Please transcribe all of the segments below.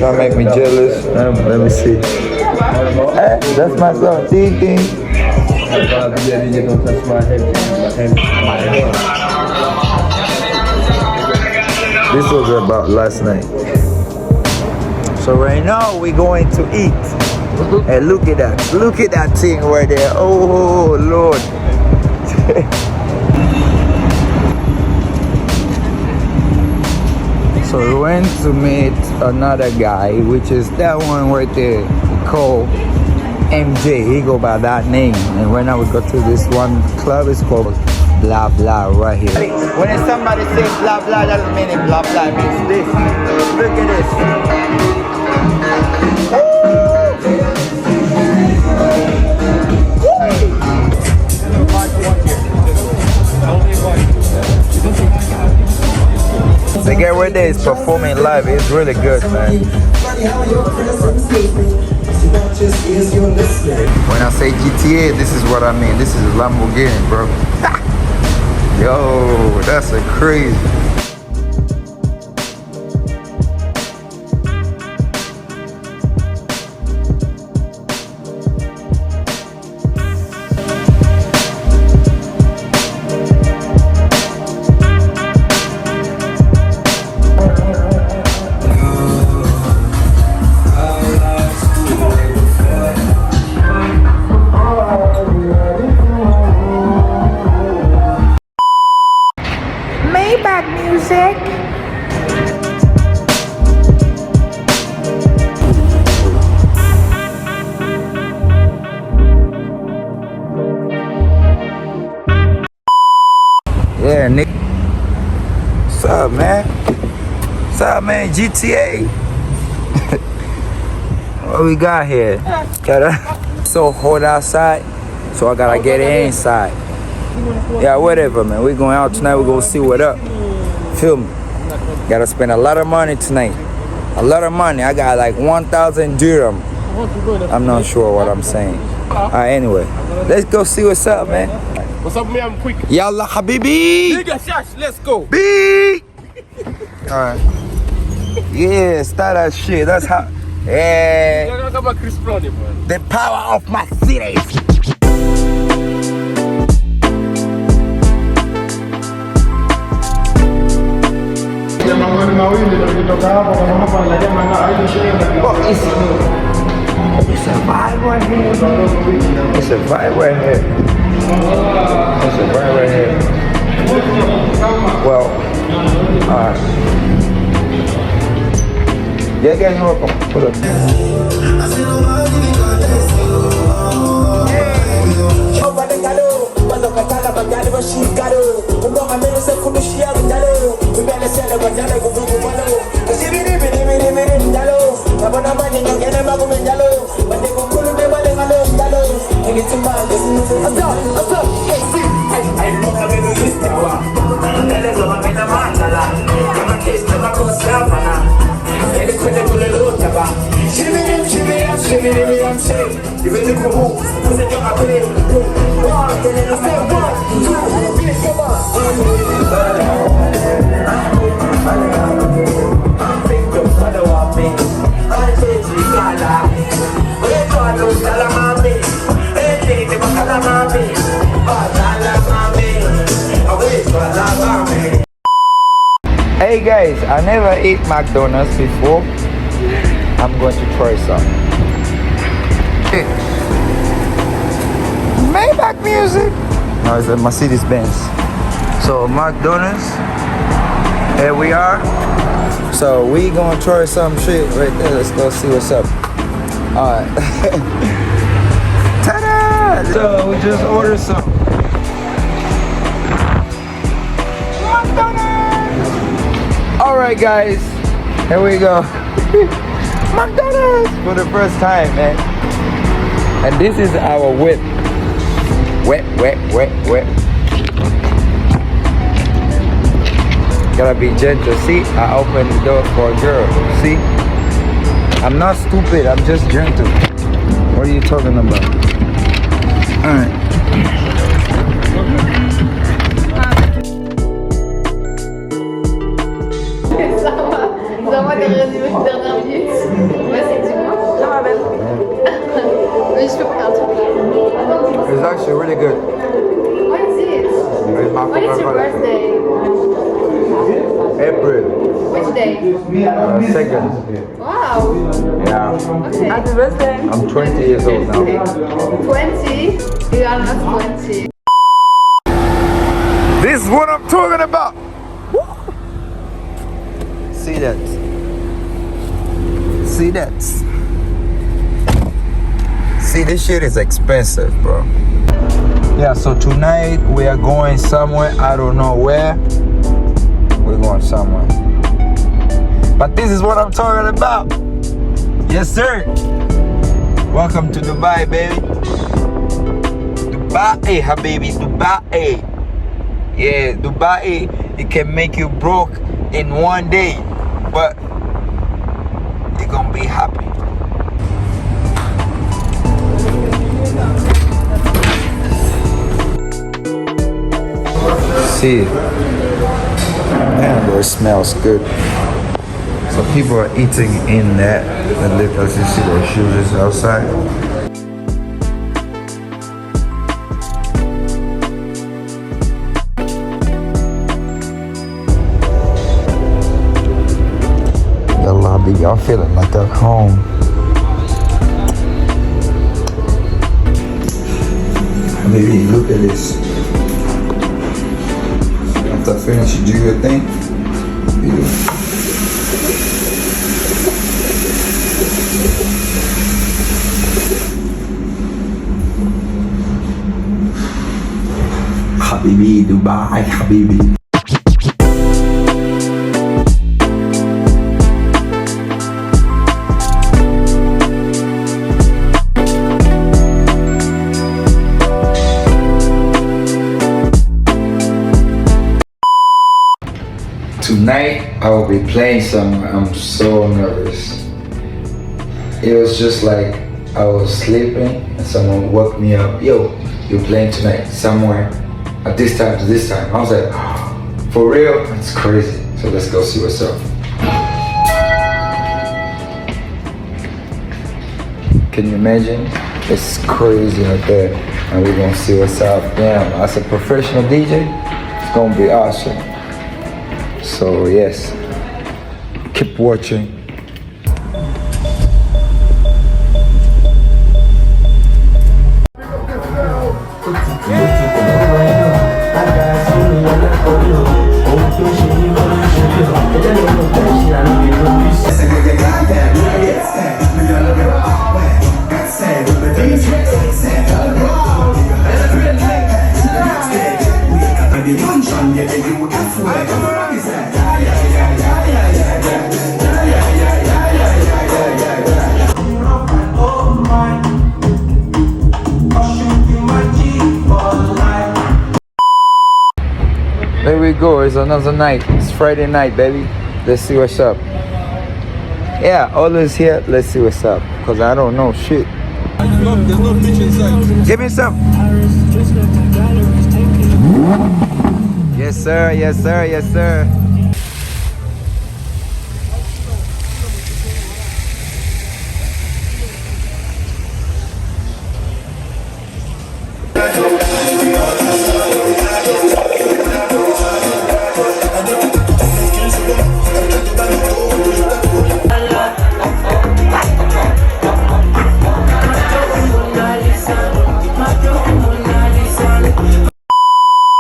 trying to make me jealous. Let me see. Hey, that's my son. Ding ding. Don't touch my head. This was about last night. So right now we're going to eat. Hey, look at that. Look at that thing right there. Oh, Lord. So we went to meet another guy, which is that one right there, called MJ. He go by that name. And right now we go to this one club. It's called Blah Blah right here. When somebody says blah blah, doesn't mean it blah blah. It means this. Look at this. The guy right there is performing live. It's really good, man. When I say GTA, this is what I mean. This is Lamborghini, bro. Yo, that's a crazy. Music. Yeah, Nick. What's up, man? What's up, man? GTA. What we got here? So hot outside, so I gotta get inside. Yeah, whatever, man. We're going out tonight. We're gonna see what up. Feel me? Gotta spend a lot of money tonight. A lot of money. I got like 1,000 dirham. I'm not sure what I'm saying. Alright, anyway. Let's go see what's up, man. What's up, man? I'm quick. Yalla habibi! Nigga, Shash, let's go. B! Alright. Yeah, start that shit. That's how. Yeah. The power of my city. It's a vibe right here. It's a vibe right here. It's a vibe right here. Well, alright. Yeah, guys, welcome. Put up. Hey guys, I never ate McDonald's before. I'm going to try some. Hey. Maybach music. No, it's a Mercedes Benz. So McDonald's. Here we are. So we gonna try some shit right there. Let's go see what's up. Alright. Ta-da! So we just ordered some. Alright guys, here we go. McDonald's for the first time, man. And this is our whip. Wet. Gotta be gentle. See, I opened the door for a girl. See? I'm not stupid, I'm just gentle. What are you talking about? Alright. Ça va, t'as résumé les dernières minutes. just peux pas faire un truc là. It's actually really good. What is it? It's my When is your Coca-Cola. birthday? April Which day? 2nd. Wow. Yeah. Okay. Happy birthday. I'm 20 years old now. 20? You are not 20. This is what I'm talking about. See that? See that? See, this shit is expensive, bro. Yeah, so tonight we are going somewhere. I don't know where. We're going somewhere. But this is what I'm talking about. Yes, sir. Welcome to Dubai, baby. Dubai, habibi, Dubai. Yeah, Dubai, it can make you broke in one day, but you're gonna be happy. See, man, bro, it smells good. So people are eating in that. And look, as you see, their shoes is outside. Yallah, baby, I'm feeling like at home. Baby, look at this. After I finish, you do your thing. Habibi, Dubai, Habibi. Tonight I will be playing somewhere. I'm so nervous. It was just like I was sleeping and someone woke me up. Yo, you're playing tonight somewhere at this time to this time. I was like, oh, for real? It's crazy. So let's go see what's up. Can you imagine? It's crazy out there. And we're gonna see what's up. Damn, as a professional DJ, it's gonna be awesome. So yes, keep watching. There we go, it's another night. It's Friday night, baby. Let's see what's up. Yeah, always here, let's see what's up. Cause I don't know shit. There's no fish inside. Give me some. Yes sir, yes sir, yes sir.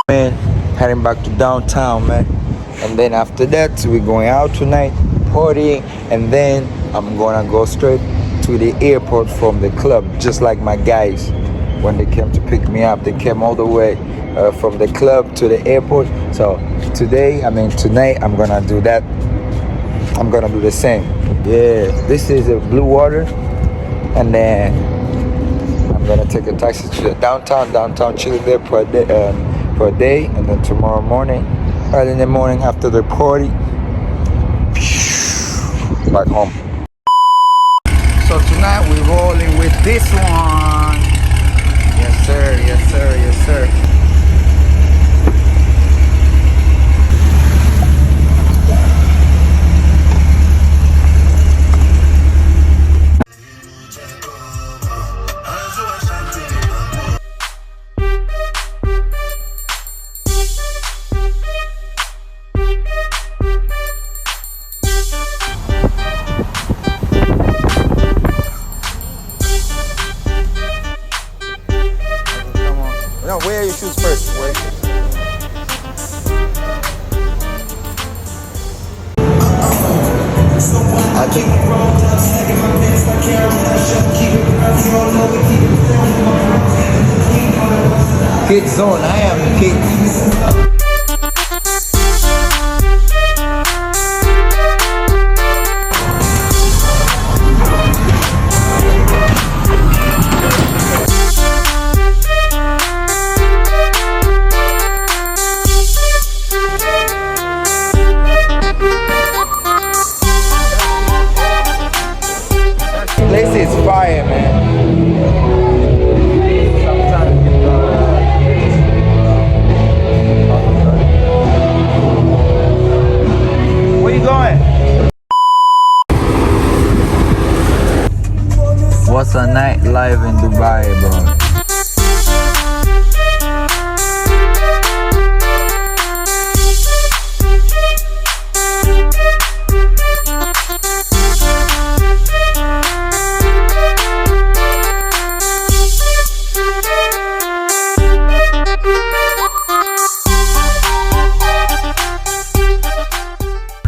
Man, heading back to downtown, man. And then after that, we're going out tonight, partying, and then I'm gonna go straight to the airport from the club, just like my guys. When they came to pick me up, they came all the way from the club to the airport. So tonight, I'm gonna do that. I'm gonna do the same. Yeah, this is a Blue Water, and then I'm gonna take a taxi to the downtown, chilling there for a day, and then tomorrow morning, early in the morning after the party, back home. So tonight we're rolling with this one. Yes sir, yes sir, yes sir. Now wear your shoes first. Wear your shoes. I think Kid zone, I am the kid. This is fire, man. Where you going? What's a night live in Dubai, bro?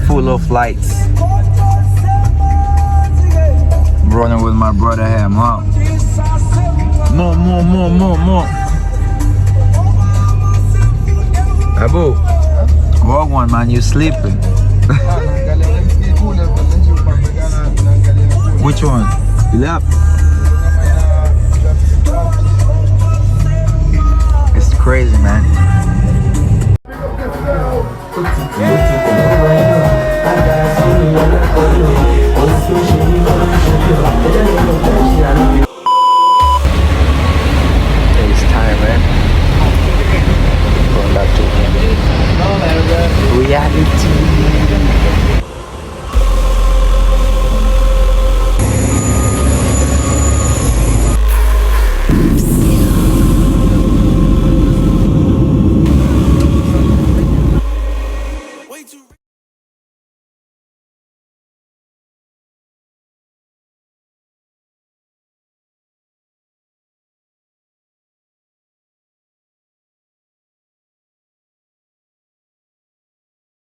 Full of lights. Running with my brother here, mom. More. Abu, what one, man? You sleeping? Which one? Left. It's crazy, man.